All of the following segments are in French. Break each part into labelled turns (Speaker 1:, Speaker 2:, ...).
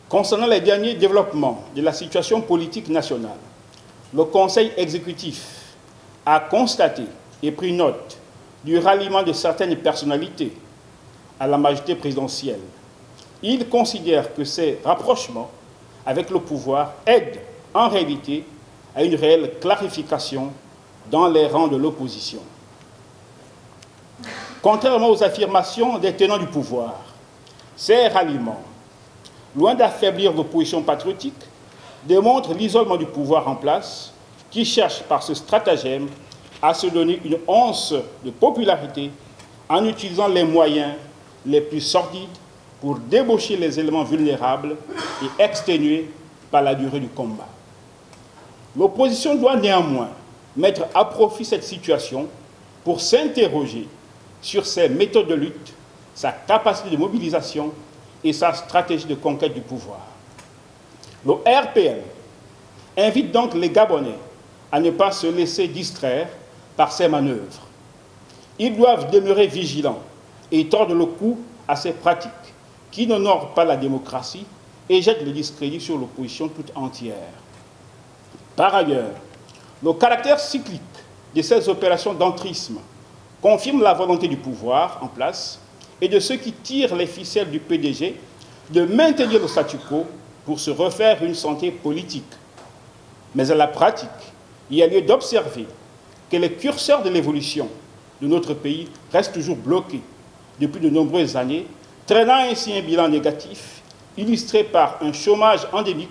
Speaker 1: Concernant les derniers développements de la situation politique nationale, le Conseil exécutif a constaté et pris note du ralliement de certaines personnalités à la majorité présidentielle. Il considère que ces rapprochements avec le pouvoir aident en réalité à une réelle clarification dans les rangs de l'opposition. Contrairement aux affirmations des tenants du pouvoir, ces ralliements, loin d'affaiblir l'opposition patriotique, démontrent l'isolement du pouvoir en place qui cherche par ce stratagème à se donner une once de popularité en utilisant les moyens les plus sordides pour débaucher les éléments vulnérables et exténués par la durée du combat. L'opposition doit néanmoins mettre à profit cette situation pour s'interroger sur ses méthodes de lutte, sa capacité de mobilisation et sa stratégie de conquête du pouvoir. Le RPM invite donc les Gabonais à ne pas se laisser distraire par ces manœuvres. Ils doivent demeurer vigilants et tordre le cou à ces pratiques qui n'honorent pas la démocratie et jettent le discrédit sur l'opposition toute entière. Par ailleurs, le caractère cyclique de ces opérations d'entrisme confirme la volonté du pouvoir en place et de ceux qui tirent les ficelles du PDG de maintenir le statu quo pour se refaire une santé politique. Mais à la pratique, il y a lieu d'observer que les curseurs de l'évolution de notre pays restent toujours bloqués depuis de nombreuses années, traînant ainsi un bilan négatif illustré par un chômage endémique,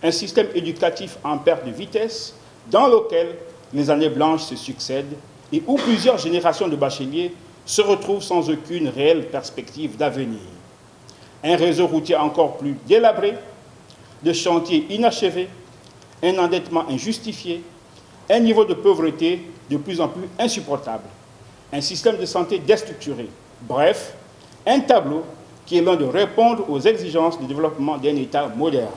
Speaker 1: un système éducatif en perte de vitesse dans lequel les années blanches se succèdent et où plusieurs générations de bacheliers se retrouvent sans aucune réelle perspective d'avenir. Un réseau routier encore plus délabré, de chantiers inachevés, un endettement injustifié, un niveau de pauvreté de plus en plus insupportable, un système de santé déstructuré. Bref, un tableau qui est loin de répondre aux exigences du développement d'un État moderne.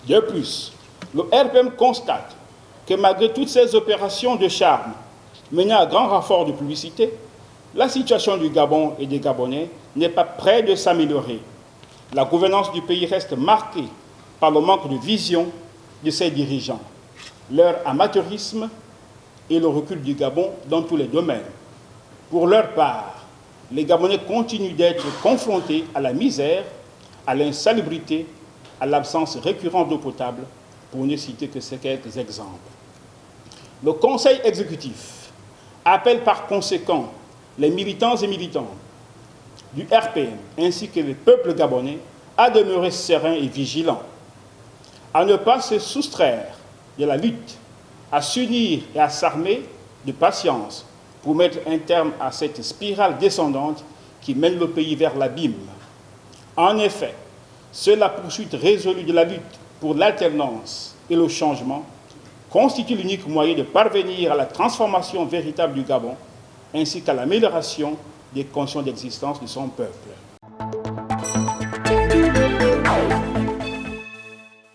Speaker 1: De plus, le RPM constate que malgré toutes ces opérations de charme menées à grand renfort de publicité, la situation du Gabon et des Gabonais n'est pas près de s'améliorer. La gouvernance du pays reste marquée par le manque de vision de ses dirigeants, leur amateurisme et le recul du Gabon dans tous les domaines. Pour leur part, les Gabonais continuent d'être confrontés à la misère, à l'insalubrité, à l'absence récurrente d'eau potable, pour ne citer que ces quelques exemples. Le Conseil exécutif appelle par conséquent les militants et militantes du RPM ainsi que le peuple gabonais à demeurer sereins et vigilants, à ne pas se soustraire de la lutte, à s'unir et à s'armer de patience pour mettre un terme à cette spirale descendante qui mène le pays vers l'abîme. En effet, seule la poursuite résolue de la lutte pour l'alternance et le changement constitue l'unique moyen de parvenir à la transformation véritable du Gabon ainsi qu'à l'amélioration des conditions d'existence de son peuple.